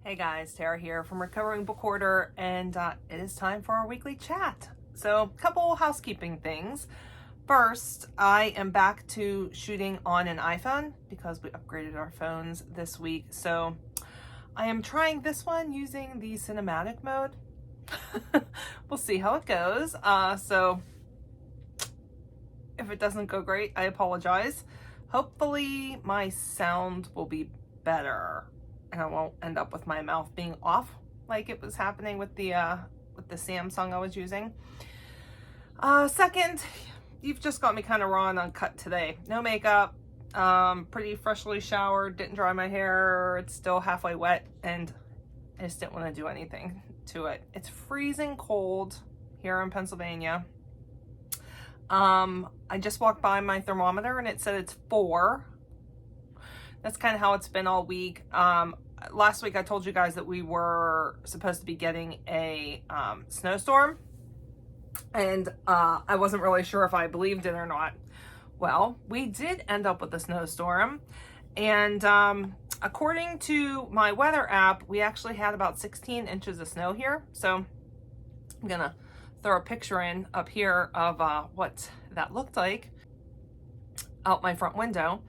Hey guys, Tara here from Recovering Book Hoarder, and it is time for our weekly chat. So, a couple housekeeping things. First, I am back to shooting on an iPhone because we upgraded our phones this week. So, I am trying this one using the cinematic mode. We'll see how it goes. So, if it doesn't go great, I apologize. Hopefully, my sound will be better. And I won't end up with my mouth being off like it was happening with the Samsung I was using. Second, you've just got me kind of raw and uncut today. No makeup, pretty freshly showered, didn't dry my hair, it's still halfway wet, and I just didn't want to do anything to it. It's freezing cold here in Pennsylvania. I just walked by my thermometer and it said it's 4. That's kind of how it's been all week. Last week I told you guys that we were supposed to be getting a snowstorm, and I wasn't really sure if I believed it or not. Well, we did end up with a snowstorm, and according to my weather app, we actually had about 16 inches of snow here. So I'm gonna throw a picture in up here of what that looked like out my front window.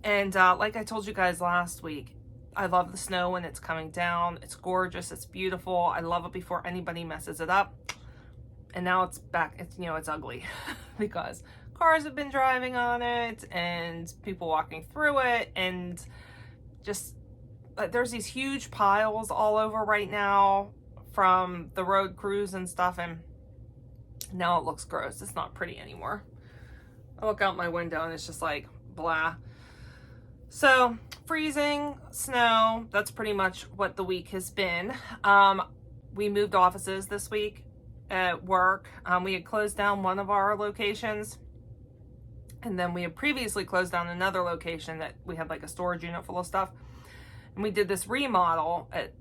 And like I told you guys last week, I love the snow when it's coming down. It's gorgeous. It's beautiful. I love it before anybody messes it up. And now it's back. It's, it's ugly because cars have been driving on it and people walking through it. And just there's these huge piles all over right now from the road crews and stuff. And now it looks gross. It's not pretty anymore. I look out my window and it's just like blah. So, freezing, snow, that's pretty much what the week has been. We moved offices this week at work. We had closed down one of our locations, and then we had previously closed down another location that we had like a storage unit full of stuff. And we did this remodel at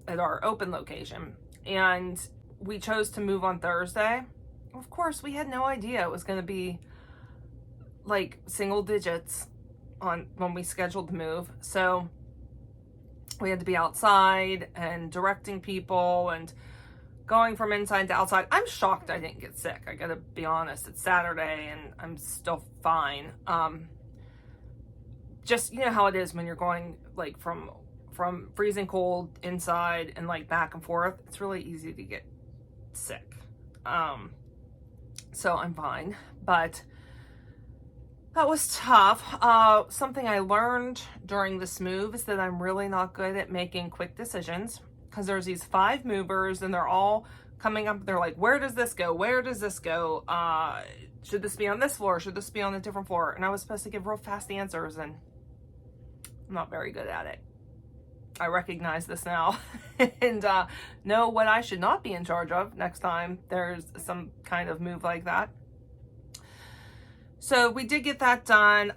our open location, and we chose to move on Thursday. Of course, we had no idea it was going to be like single digits on when we scheduled the move. So we had to be outside and directing people and going from inside to outside. I'm shocked I didn't get sick. I gotta be honest. It's Saturday and I'm still fine. Just, you know how it is when you're going like from freezing cold inside and like back and forth. It's really easy to get sick. So I'm fine, but that was tough. Something I learned during this move is that I'm really not good at making quick decisions, because there's these 5 movers and they're all coming up. They're like, where does this go? Where does this go? Should this be on this floor? Should this be on a different floor? And I was supposed to give real fast answers, and I'm not very good at it. I recognize this now and know what I should not be in charge of next time there's some kind of move like that. So we did get that done.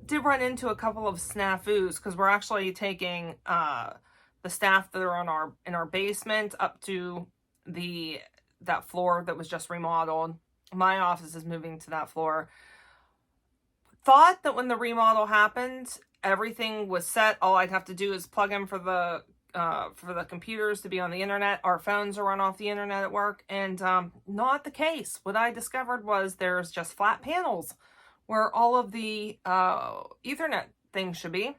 Did run into a couple of snafus because we're actually taking the staff that are in our basement up to that floor that was just remodeled. My office is moving to that floor. Thought that when the remodel happened, everything was set. All I'd have to do is plug in for the computers to be on the internet. Our phones are run off the internet at work, and not the case. What I discovered was there's just flat panels where all of the Ethernet things should be.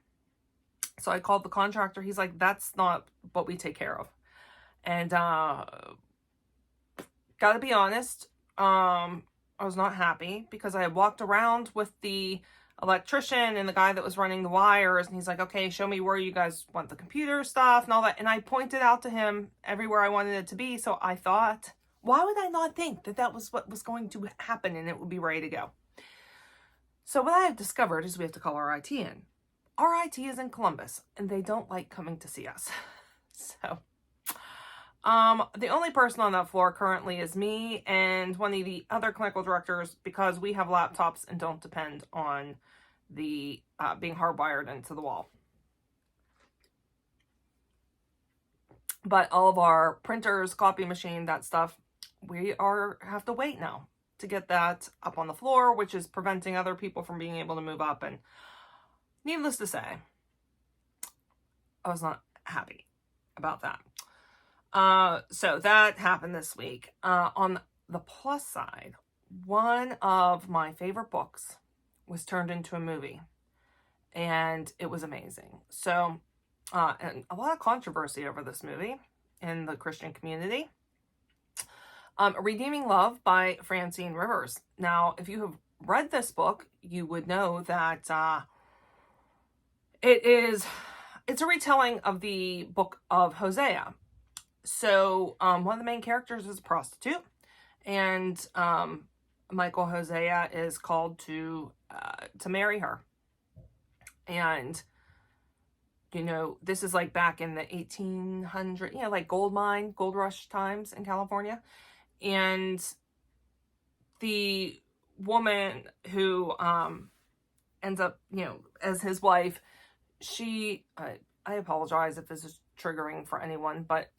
So I called the contractor. He's like, that's not what we take care of. And gotta be honest, I was not happy because I had walked around with the electrician and the guy that was running the wires, and he's like, okay, show me where you guys want the computer stuff and all that. And I pointed out to him everywhere I wanted it to be. So I thought, why would I not think that that was what was going to happen and it would be ready to go? So what I have discovered is we have to call our IT in. Our IT is in Columbus and they don't like coming to see us. So the only person on that floor currently is me and one of the other clinical directors, because we have laptops and don't depend on the being hardwired into the wall. But all of our printers, copy machine, that stuff, we have to wait now to get that up on the floor, which is preventing other people from being able to move up. And needless to say, I was not happy about that. So that happened this week. On the plus side, one of my favorite books was turned into a movie, and it was amazing. So, and a lot of controversy over this movie in the Christian community. Redeeming Love by Francine Rivers. Now, if you have read this book, you would know that it's a retelling of the book of Hosea. So one of the main characters is a prostitute, and Michael Hosea is called to marry her. And you know, this is like back in the 1800s, like gold rush times in California. And the woman who ends up, as his wife, I apologize if this is triggering for anyone, but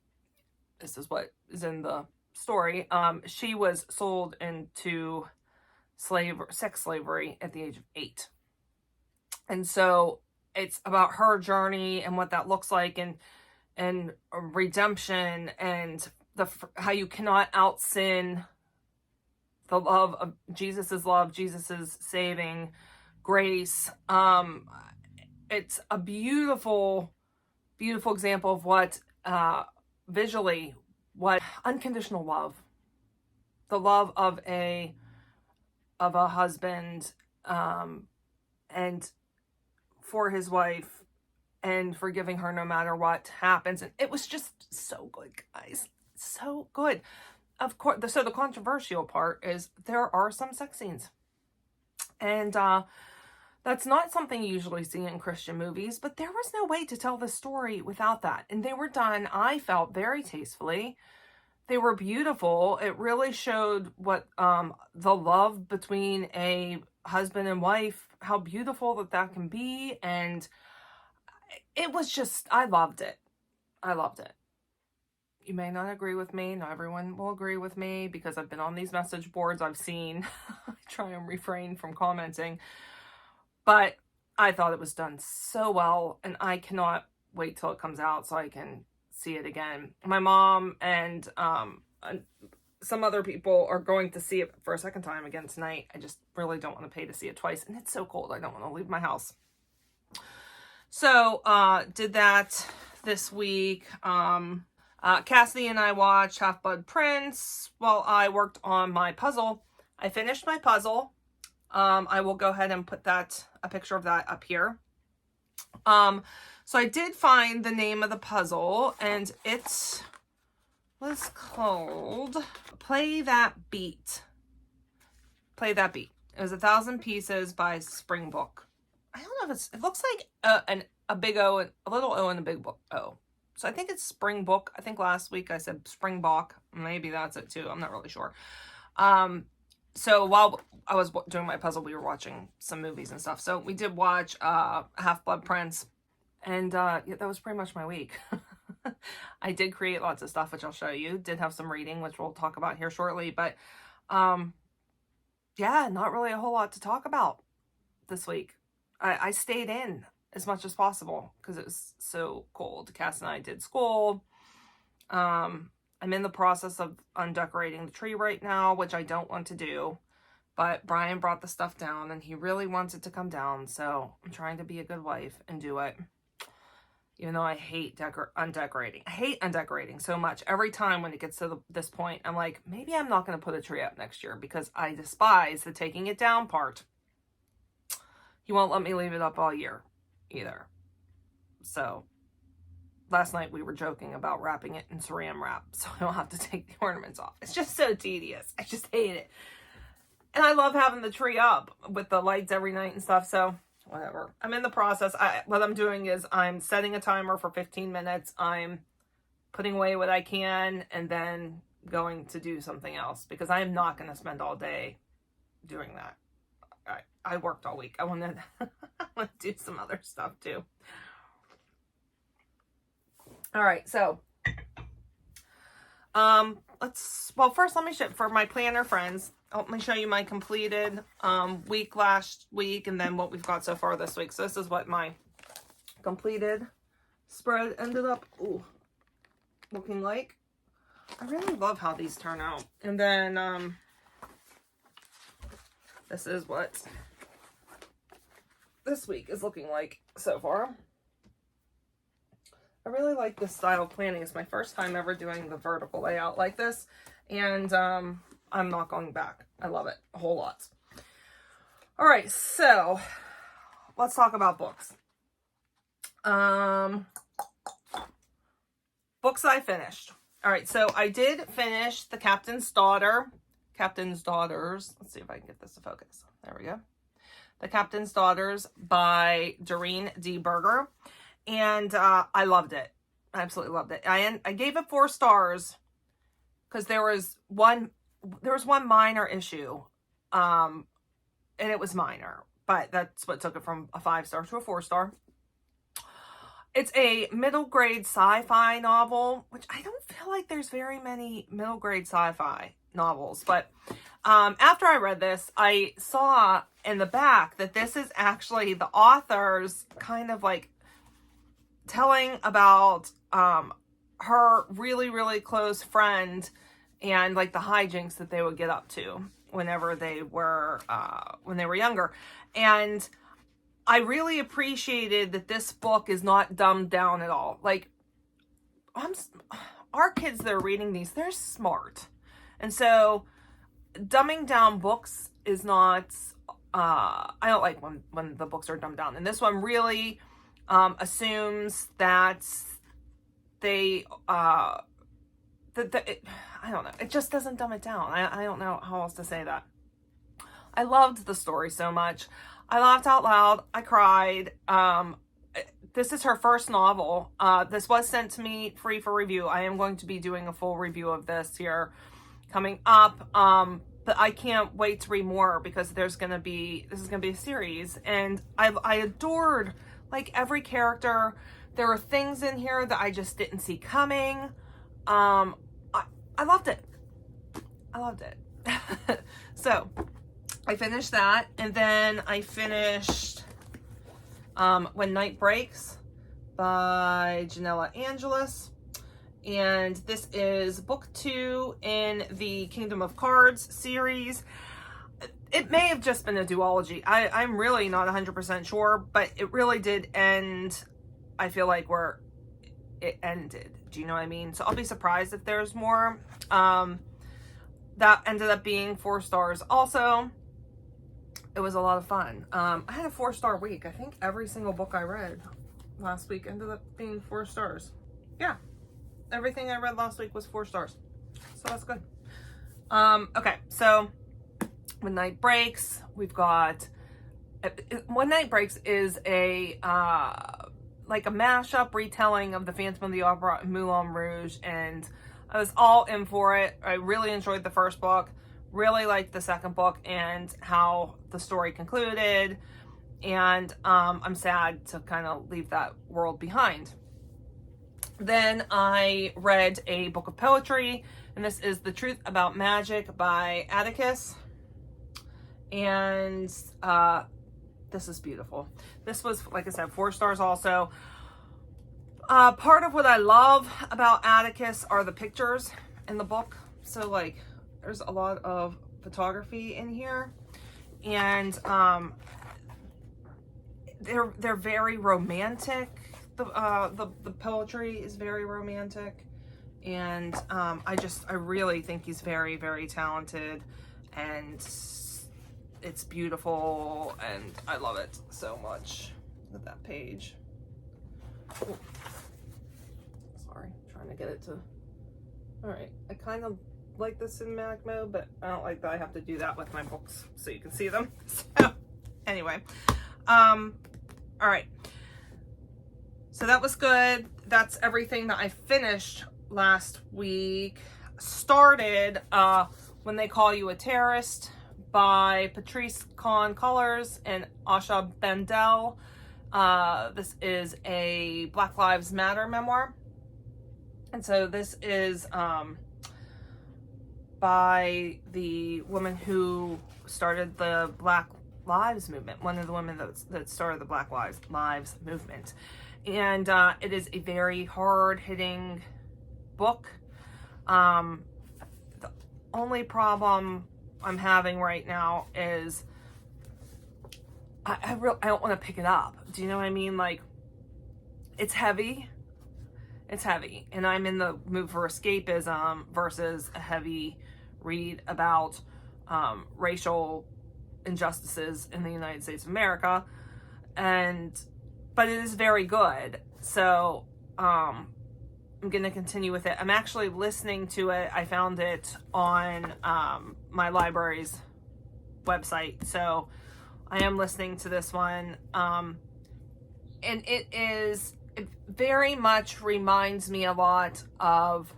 this is what is in the story. She was sold into sex slavery at the age of 8. And so it's about her journey and what that looks like, and redemption, and how you out sin the love of Jesus's saving grace. It's a beautiful, beautiful example of what visually what unconditional love, the love of a husband, and for his wife, and forgiving her no matter what happens. And it was just so good, guys. So good. Of course, so the controversial part is there are some sex scenes. And that's not something you usually see in Christian movies, but there was no way to tell the story without that. And they were done, I felt, very tastefully. They were beautiful. It really showed what the love between a husband and wife, how beautiful that can be. And it was just, I loved it. I loved it. You may not agree with me. Not everyone will agree with me, because I've been on these message boards. I've seen, I try and refrain from commenting, but I thought it was done so well, and I cannot wait till it comes out so I can see it again. My mom and some other people are going to see it for a second time again tonight. I just really don't want to pay to see it twice, and it's so cold. I don't want to leave my house. So did that this week. Cassidy and I watched Half-Blood Prince while I worked on my puzzle. I finished my puzzle. I will go ahead and put a picture of that up here. So I did find the name of the puzzle, and it was called Play That Beat. Play That Beat. It was 1,000 Pieces by Springbok. I don't know if it looks like a big O, a little O and a big O. So I think it's Springbok. I think last week I said Springbok. Maybe that's it too. I'm not really sure. So while I was doing my puzzle, we were watching some movies and stuff. So we did watch Half-Blood Prince. And yeah, that was pretty much my week. I did create lots of stuff, which I'll show you. Did have some reading, which we'll talk about here shortly. But yeah, not really a whole lot to talk about this week. I stayed in as much as possible because it was so cold. Cass and I did school. I'm in the process of undecorating the tree right now, which I don't want to do. But Brian brought the stuff down, and he really wants it to come down. So I'm trying to be a good wife and do it. Even though I hate undecorating. I hate undecorating so much. Every time when it gets to this point, I'm like, maybe I'm not going to put a tree up next year, because I despise the taking it down part. He won't let me leave it up all year either. So last night we were joking about wrapping it in saran wrap so I don't have to take the ornaments off. It's just so tedious. I just hate it. And I love having the tree up with the lights every night and stuff. So whatever. I'm in the process. What I'm doing is I'm setting a timer for 15 minutes. I'm putting away what I can and then going to do something else, because I am not going to spend all day doing that. I worked all week. I want to do some other stuff too. All right. So, first let me show, for my planner friends, let me show you my completed week last week, and then what we've got so far this week. So this is what my completed spread ended up looking like. I really love how these turn out. And then this is what this week is looking like so far. I really like this style of planning. It's my first time ever doing the vertical layout like this, and I'm not going back. I love it a whole lot. All right, so let's talk about books. Books I finished. All right, so I did finish The Captain's Daughters. Let's see if I can get this to focus. There we go. The Captain's Daughters by Doreen D. Berger. And I loved it. I absolutely loved it. I gave it 4 stars because there was one minor issue. And it was minor, but that's what took it from a 5-star to a 4-star. It's a middle grade sci-fi novel, which I don't feel like there's very many middle grade sci-fi novels, but after I read this, I saw in the back that this is actually the author's kind of like telling about her really, really close friend and like the hijinks that they would get up to whenever they were when they were younger. And I really appreciated that this book is not dumbed down at all. Like, our kids that are reading these, they're smart. And so dumbing down books is not, I don't like when the books are dumbed down. And this one really assumes that they, I don't know, it just doesn't dumb it down. I don't know how else to say that. I loved the story so much. I laughed out loud. I cried. This is her first novel. This was sent to me free for review. I am going to be doing a full review of this here coming up. But I can't wait to read more because this is going to be a series. And I adored like every character. There were things in here that I just didn't see coming. I loved it. I loved it. So I finished that, and then I finished When Night Breaks by Janella Angelis. And this is book 2 in the Kingdom of Cards series. It may have just been a duology. I'm really not 100% sure, but it really did end, I feel like, where it ended. Do you know what I mean? So I'll be surprised if there's more. That ended up being 4 stars also. It was a lot of fun. I had a 4-star week. I think every single book I read last week ended up being 4 stars. Yeah. Everything I read last week was 4 stars. So that's good. Okay. So When Night Breaks, we've got... When Night Breaks is a... like a mashup retelling of the Phantom of the Opera and Moulin Rouge. And I was all in for it. I really enjoyed the first book. Really liked the second book and how the story concluded, and I'm sad to kind of leave that world behind. Then I read a book of poetry, and this is The Truth About Magic by Atticus, and this is beautiful. This was, like I said, 4 stars also. Part of what I love about Atticus are the pictures in the book. So like, there's a lot of photography in here, and they're very romantic. The poetry is very romantic, and I really think he's very, very talented, and it's beautiful, and I love it so much. Look at that page. Ooh. Sorry, trying to get it to. All right, I kind of like the cinematic mode, but I don't like that I have to do that with my books so you can see them. So anyway, all right, so that was good. That's everything that I finished last week. Started When They Call You a Terrorist by Patrice Kahn Colors and Asha Bendel. This is a Black Lives Matter memoir, and so this is by the woman who started the Black Lives movement, one of the women that started the Black Lives movement. And it is a very hard-hitting book. The only problem I'm having right now is I don't want to pick it up. Do you know what I mean? Like, it's heavy. It's heavy. And I'm in the mood for escapism versus a heavy read about racial injustices in the United States of America. But it is very good. So I'm going to continue with it. I'm actually listening to it. I found it on my library's website. So I am listening to this one. And it very much reminds me a lot of,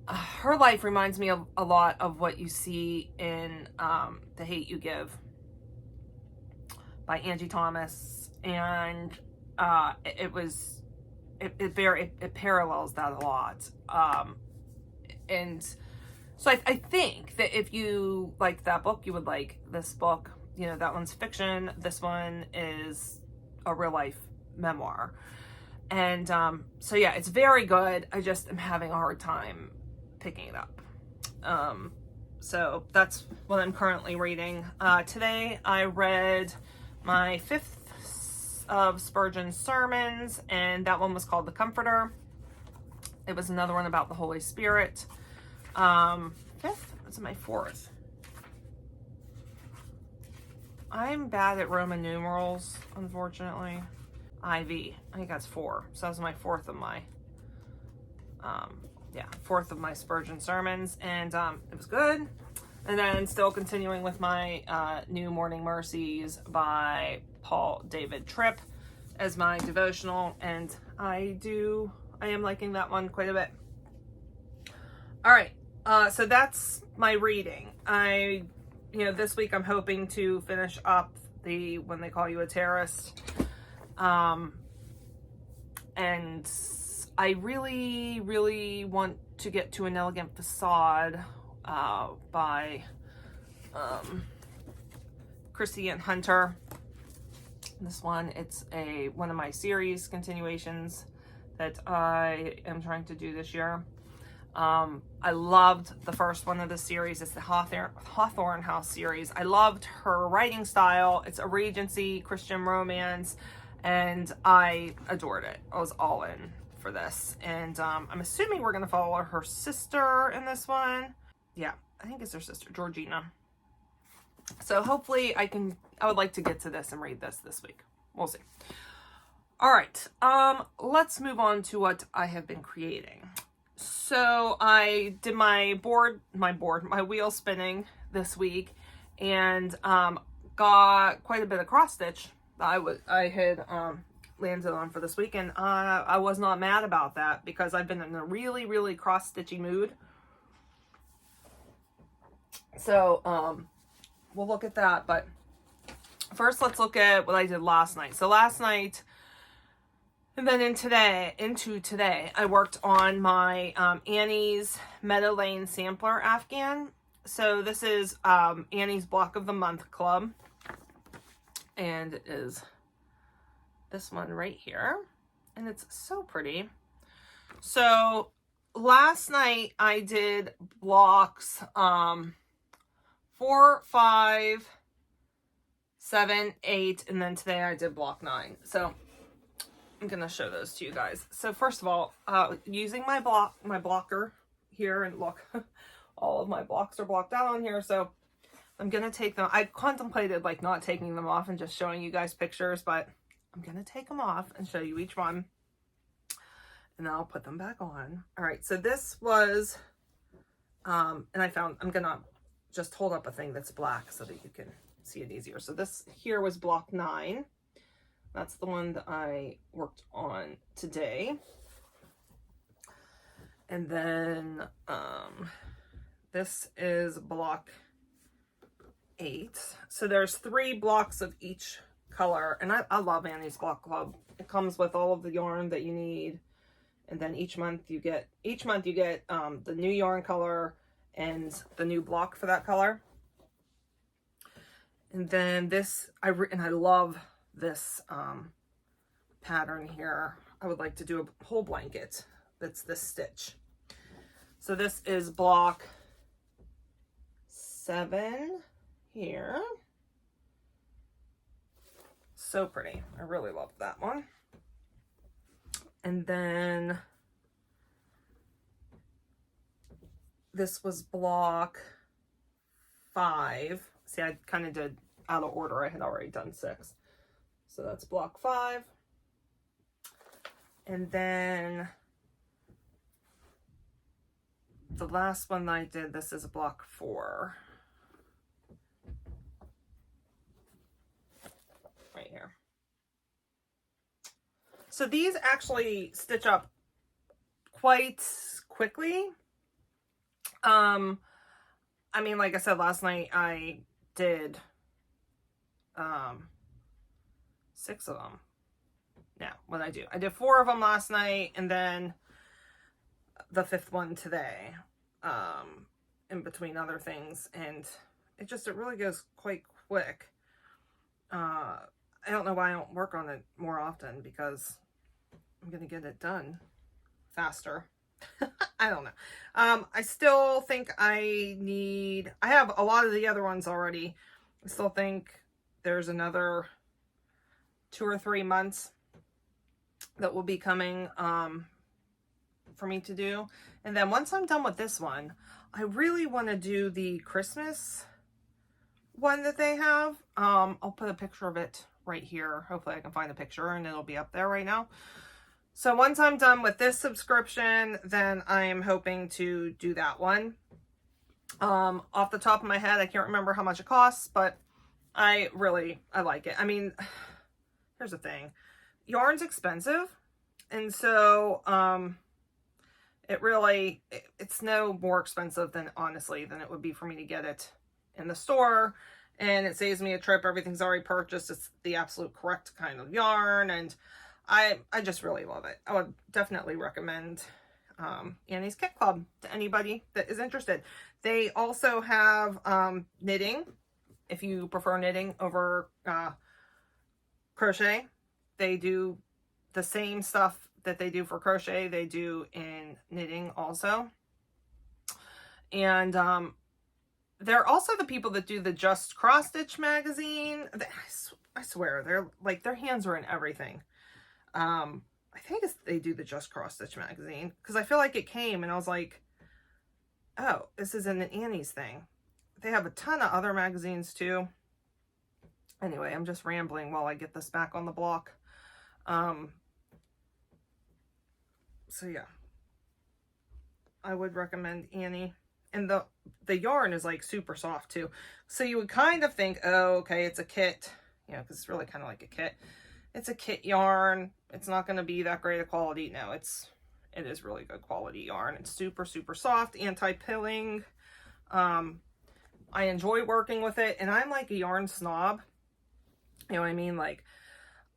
her life reminds me of a lot of what you see in The Hate U Give by Angie Thomas. And it parallels that a lot. And so I think that if you like that book, you would like this book. You know, that one's fiction. This one is a real life memoir. And so yeah, it's very good. I just am having a hard time picking it up. So that's what I'm currently reading. Today I read my 5th of Spurgeon's sermons, and that one was called The Comforter. It was another one about the Holy Spirit. 5th? This is my 4th. I'm bad at Roman numerals, unfortunately. IV. I think that's 4. So that was my 4th of my, 4th of my Spurgeon sermons. And it was good. And then still continuing with my New Morning Mercies by Paul David Tripp as my devotional. And I am liking that one quite a bit. All right. So that's my reading. This week I'm hoping to finish up the When They Call You a Terrorist. And I really, really want to get to An Elegant Facade by Christie and Hunter. This one, it's one of my series continuations that I am trying to do this year. I loved the first one of the series. It's the Hawthorne House series. I loved her writing style. It's a Regency Christian romance, and I adored it. I was all in for this. And I'm assuming we're going to follow her sister in this one. Yeah, I think it's her sister, Georgina. So hopefully I would like to get to this and read this week. We'll see. All right, let's move on to what I have been creating. So I did my wheel spinning this week, and got quite a bit of cross stitch that I had landed on for this week, and I was not mad about that because I've been in a really, really cross stitchy mood. So we'll look at that, but first let's look at what I did last night. So last night, and then into today, I worked on my Annie's Meadow Lane Sampler Afghan. So this is Annie's Block of the Month Club. And it is this one right here. And it's so pretty. So last night I did blocks 4, 5, 7, 8, and then today I did block 9. So I'm gonna show those to you guys. So first of all, using my blocker here, and look, all of my blocks are blocked out on here. So I'm gonna take them. I contemplated like not taking them off and just showing you guys pictures, but I'm gonna take them off and show you each one, and then I'll put them back on. All right. So this was, and I'm gonna just hold up a thing that's black so that you can see it easier. So this here was block 9. That's the one that I worked on today. And then this is block 8. So there's 3 blocks of each color. And I love Annie's Block Club. It comes with all of the yarn that you need. And then each month you get the new yarn color and the new block for that color. And then this, I love this pattern here, I would like to do a whole blanket that's this stitch. So this is block 7 here. So pretty. I really love that one. And then this was block 5. See, I kind of did out of order. I had already done 6. So that's block 5. And then the last one that I did, this is block 4. Right here. So these actually stitch up quite quickly. I mean, like I said, last night I did 6 of them. Now, what did I do? I did 4 of them last night, and then the 5th one today, in between other things, and it really goes quite quick. I don't know why I don't work on it more often, because I'm gonna get it done faster. I don't know. I still think I have a lot of the other ones already. I still think there's another 2 or 3 months that will be coming for me to do. And then once I'm done with this one, I really want to do the Christmas one that they have. I'll put a picture of it right here. Hopefully I can find a picture, and it'll be up there right now. So once I'm done with this subscription, then I am hoping to do that one. Off the top of my head, I can't remember how much it costs, but I like it. I mean, here's the thing. Yarn's expensive, and so it's no more expensive than, honestly, than it would be for me to get it in the store, and it saves me a trip. Everything's already purchased. It's the absolute correct kind of yarn, and I just really love it. I would definitely recommend Annie's Kit Club to anybody that is interested. They also have knitting, if you prefer knitting over crochet. They do the same stuff that they do for crochet, they do in knitting also. And they're also the people that do the Just Cross Stitch magazine. I swear, they're like, their hands are in everything. I think they do the Just Cross Stitch magazine, because I feel like it came and I was like, oh, this is an Annie's thing. They have a ton of other magazines too. Anyway, I'm just rambling while I get this back on the block. So yeah, I would recommend Annie. And the yarn is like super soft too. So you would kind of think, oh, okay, it's a kit, you know, because it's really kind of like a kit. It's a kit yarn. It's not going to be that great a quality. No, it is really good quality yarn. It's super, super soft, anti-pilling. I enjoy working with it, and I'm like a yarn snob. You know what I mean? Like,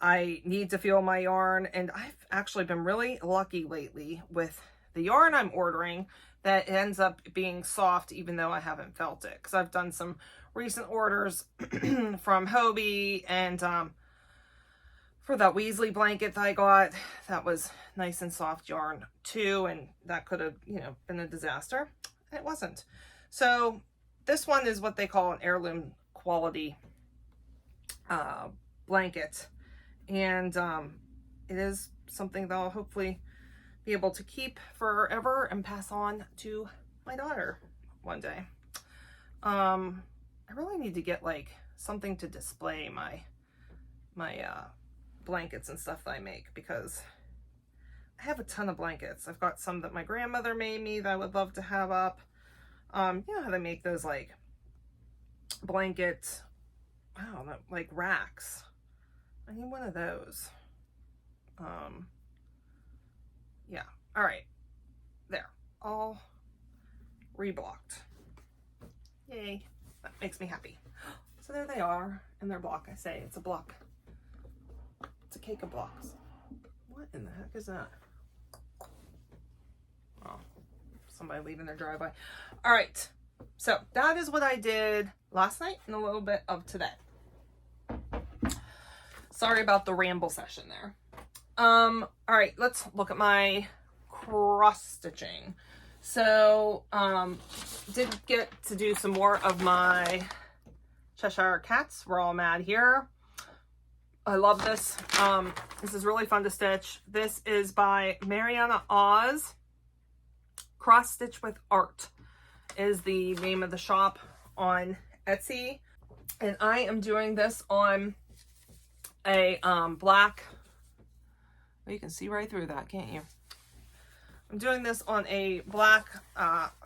I need to feel my yarn, and I've actually been really lucky lately with the yarn I'm ordering that ends up being soft, even though I haven't felt it. Because I've done some recent orders from Hobie, and for that Weasley blanket that I got, that was nice and soft yarn too, and that could have, you know, been a disaster. It wasn't. So this one is what they call an heirloom quality blanket, and it is something that I'll hopefully be able to keep forever and pass on to my daughter one day. I really need to get like something to display my blankets and stuff that I make, because I have a ton of blankets. I've got some that my grandmother made me that I would love to have up. You know how they make those like blanket, I don't know, like racks. I need one of those. Yeah. All right. There. All reblocked. Yay. That makes me happy. So there they are in their block. I say it's a block. It's a cake of blocks. What in the heck is that? Oh, somebody leaving their driveway. All right. So that is what I did last night and a little bit of today. Sorry about the ramble session there. All right, let's look at my cross stitching. So, did get to do some more of my Cheshire Cats. We're all mad here. I love this. This is really fun to stitch. This is by Mariana Oz. Cross Stitch with Art is the name of the shop on Etsy. And I am doing this on a black, well, you can see right through that, can't you? I'm doing this on a black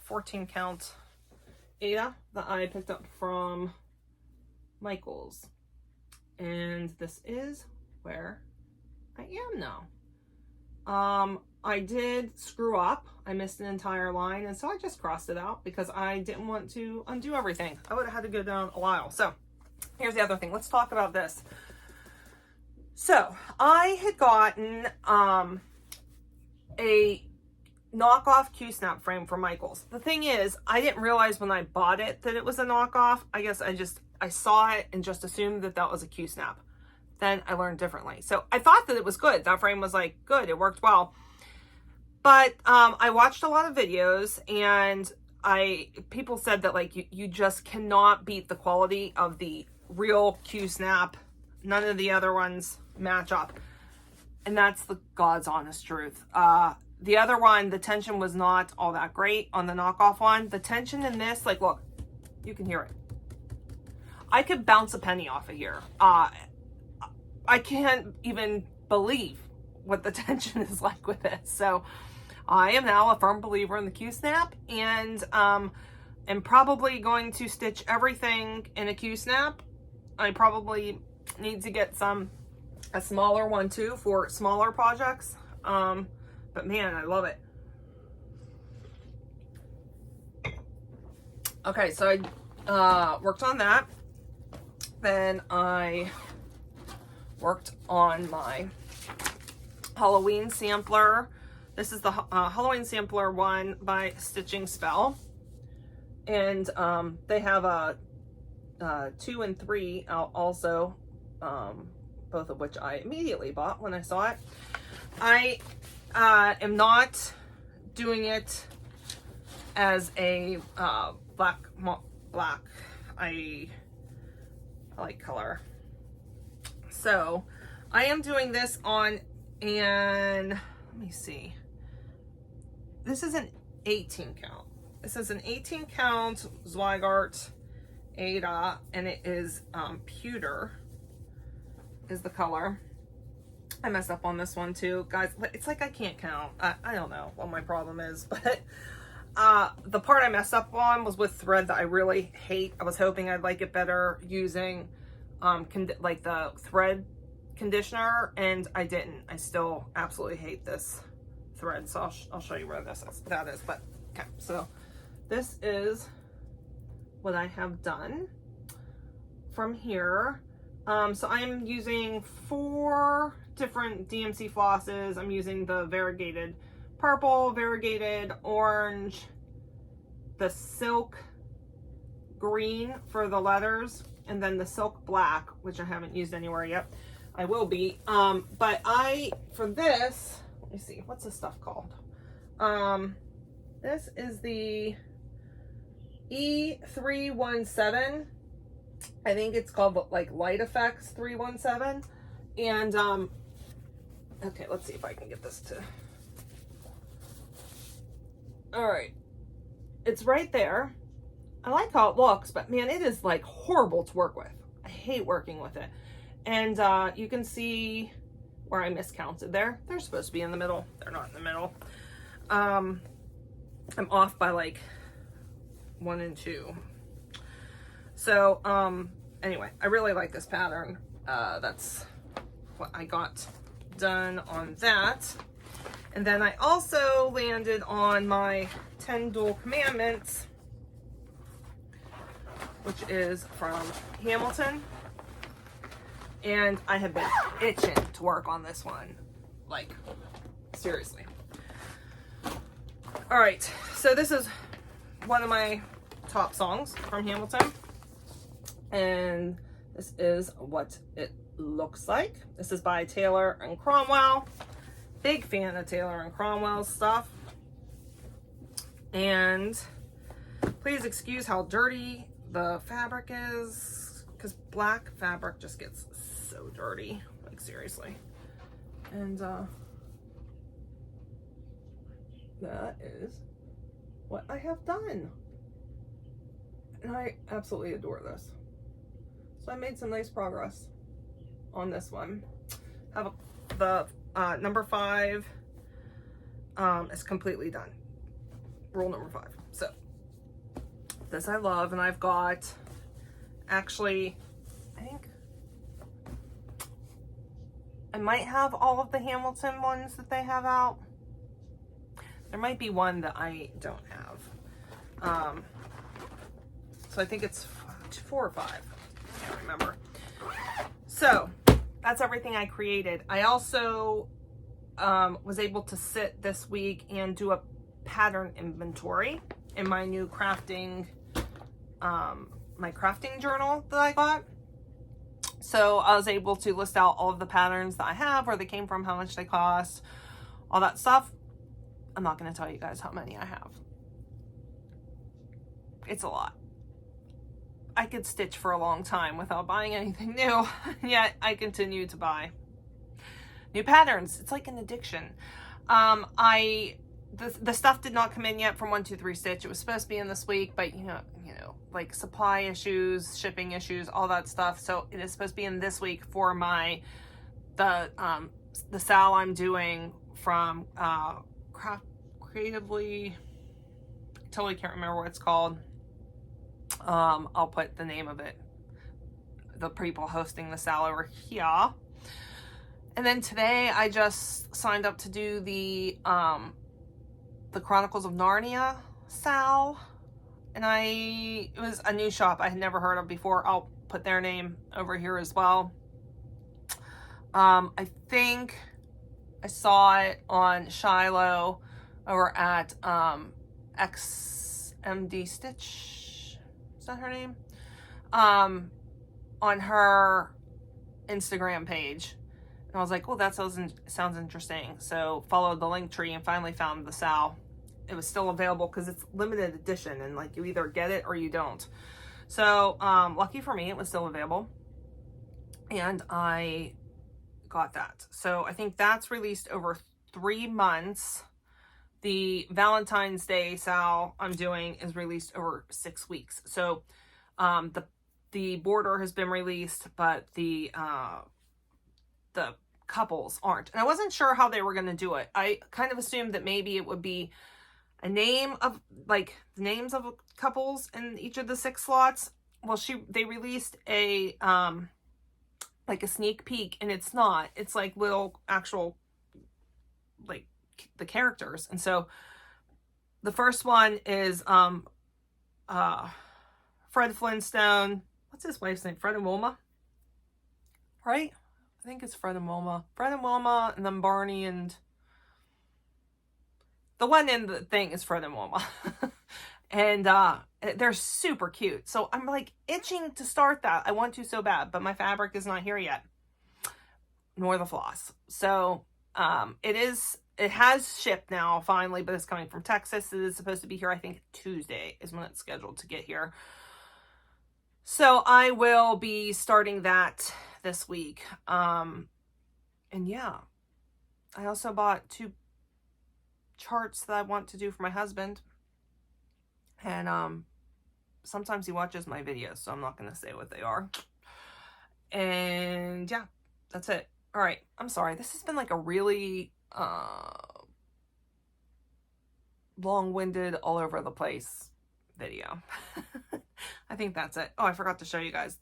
14 count Aida that I picked up from Michael's. And this is where I am now. I did screw up. I missed an entire line, and so I just crossed it out because I didn't want to undo everything. I would have had to go down a while. So here's the other thing. Let's talk about this. So I had gotten a knockoff Q-snap frame from Michael's. The thing is, I didn't realize when I bought it that it was a knockoff. I guess I saw it and just assumed that that was a Q-snap. Then I learned differently. So I thought that it was good. That frame was like good. It worked well. But I watched a lot of videos, and people said that like you just cannot beat the quality of the real Q-snap. None of the other ones match up. And that's the God's honest truth. The other one, the tension was not all that great on the knockoff one. The tension in this, like, look, you can hear it. I could bounce a penny off of here. I can't even believe what the tension is like with this. So I am now a firm believer in the Q-snap, and am probably going to stitch everything in a Q-snap. I probably need to get a smaller one too for smaller projects. But man, I love it. Okay, so I worked on that. Then I worked on my Halloween sampler. This is the Halloween sampler one by Stitching Spell. And they have a 2 and 3 out also, both of which I immediately bought when I saw it. I am not doing it as a black. I like color. So I am doing this on an, let me see. This is an 18 count. This is an 18 count Zweigart Aida, and it is pewter is the color. I messed up on this one too, guys. It's like I can't count. I don't know what my problem is, but the part I messed up on was with thread that I really hate. I was hoping I'd like it better using like the thread conditioner, and I didn't. I still absolutely hate this thread, so I'll show you where that is. But okay, so this is what I have done from here. So I'm using 4 different DMC flosses. I'm using the variegated purple, variegated orange, the silk green for the letters, and then the silk black, which I haven't used anywhere yet. I will be. But for this, let me see, what's this stuff called? This is the E317. I think it's called like Light Effects 317. And okay, let's see if I can get this to, all right, it's right there. I like how it looks, but man, it is like horrible to work with. I hate working with it. And you can see where I miscounted there. They're supposed to be in the middle. They're not in the middle. I'm off by like 1 and 2. So anyway, I really like this pattern. That's what I got done on that. And then I also landed on my 10 Dual Commandments, which is from Hamilton. And I have been itching to work on this one. Like, seriously. All right, so this is one of my top songs from Hamilton. And this is what it looks like. This is by Taylor and Cromwell. Big fan of Taylor and Cromwell's stuff. And please excuse how dirty the fabric is, because black fabric just gets so dirty, like seriously. And that is what I have done. And I absolutely adore this. So I made some nice progress on this one. The number 5 is completely done. Rule number 5. So this I love, and I've got, actually, I think I might have all of the Hamilton ones that they have out. There might be one that I don't have. So I think it's 4 or 5. I can't remember. So that's everything I created. I also was able to sit this week and do a pattern inventory in my new crafting, my crafting journal that I got. So I was able to list out all of the patterns that I have, where they came from, how much they cost, all that stuff. I'm not going to tell you guys how many I have. It's a lot. I could stitch for a long time without buying anything new, yet I continue to buy new patterns. It's like an addiction. The stuff did not come in yet from 123 Stitch. It was supposed to be in this week, but you know, like supply issues, shipping issues, all that stuff. So it is supposed to be in this week for the sal I'm doing from Creatively. Totally can't remember what it's called. I'll put the name of it, the people hosting the sal over here. And then today I just signed up to do the Chronicles of Narnia sal, and it was a new shop I had never heard of before. I'll put their name over here as well. I think I saw it on Shiloh over at XMD Stitch. Is that her name? On her Instagram page. And I was like, well, that sounds interesting. So followed the link tree and finally found the sal. It was still available because it's limited edition, and like you either get it or you don't. So lucky for me, it was still available. And I got that. So I think that's released over 3 months. The Valentine's Day sal I'm doing is released over 6 weeks. So the border has been released, but the couples aren't. And I wasn't sure how they were going to do it. I kind of assumed that maybe it would be a name of, like, the names of couples in each of the 6 slots. Well, they released a like a sneak peek, and it's not. It's like little actual, like, the characters. And so the first one is Fred Flintstone. What's his wife's name? Fred and Wilma, right? I think it's Fred and Wilma. Fred and Wilma, and then Barney, and the one in the thing is Fred and Wilma. And they're super cute. So I'm like itching to start that. I want to so bad, but my fabric is not here yet, nor the floss. So it has shipped now finally, but it's coming from Texas. It is supposed to be here, I think Tuesday is when it's scheduled to get here. So I will be starting that this week. And yeah, I also bought 2 charts that I want to do for my husband. And sometimes he watches my videos, so I'm not going to say what they are. And yeah, that's it. All right, I'm sorry. This has been like a really long-winded, all over the place video. I think that's it. Oh, I forgot to show you guys.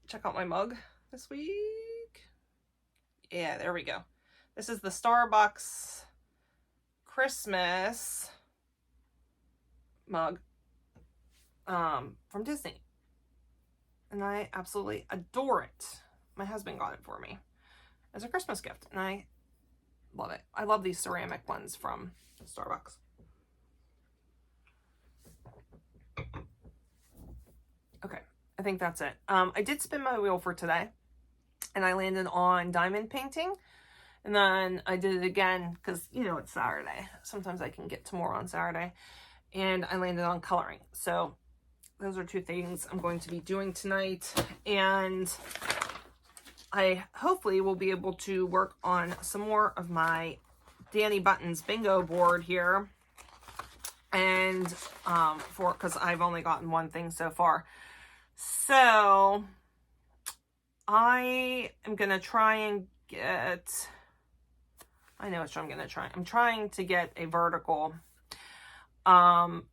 Check out my mug this week. Yeah, there we go. This is the Starbucks Christmas mug from Disney, and I absolutely adore it. My husband got it for me as a Christmas gift, and I love it. I love these ceramic ones from Starbucks. Okay, I think that's it. I did spin my wheel for today, and I landed on diamond painting, And then I did it again because, you know, it's Saturday. Sometimes I can get to more on Saturday. And I landed on coloring. So those are 2 things I'm going to be doing tonight. And I hopefully will be able to work on some more of my Danny Buttons bingo board here. And because I've only gotten 1 thing so far. So I am going to try and get, I know what I'm going to try. I'm trying to get a vertical. And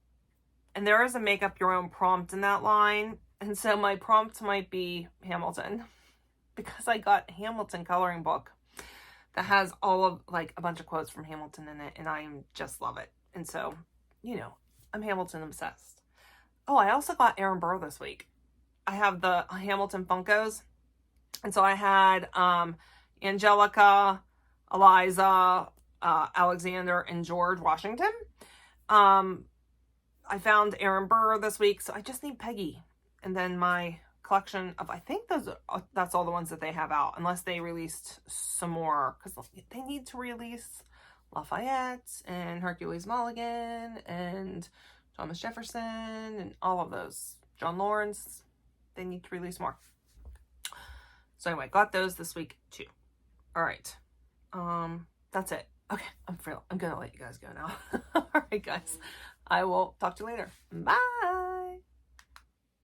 there is a make up your own prompt in that line. And so my prompt might be Hamilton, because I got a Hamilton coloring book that has all of, like, a bunch of quotes from Hamilton in it. And I just love it. And so, you know, I'm Hamilton obsessed. Oh, I also got Aaron Burr this week. I have the Hamilton Funkos. And so I had Angelica, Eliza, Alexander, and George Washington. I found Aaron Burr this week, so I just need Peggy. And then my collection of, I think that's all the ones that they have out, unless they released some more, because they need to release Lafayette and Hercules Mulligan and Thomas Jefferson and all of those. John Lawrence, they need to release more. So anyway, got those this week too. All right. That's it. Okay, I'm gonna let you guys go now. All right, guys. I will talk to you later. Bye.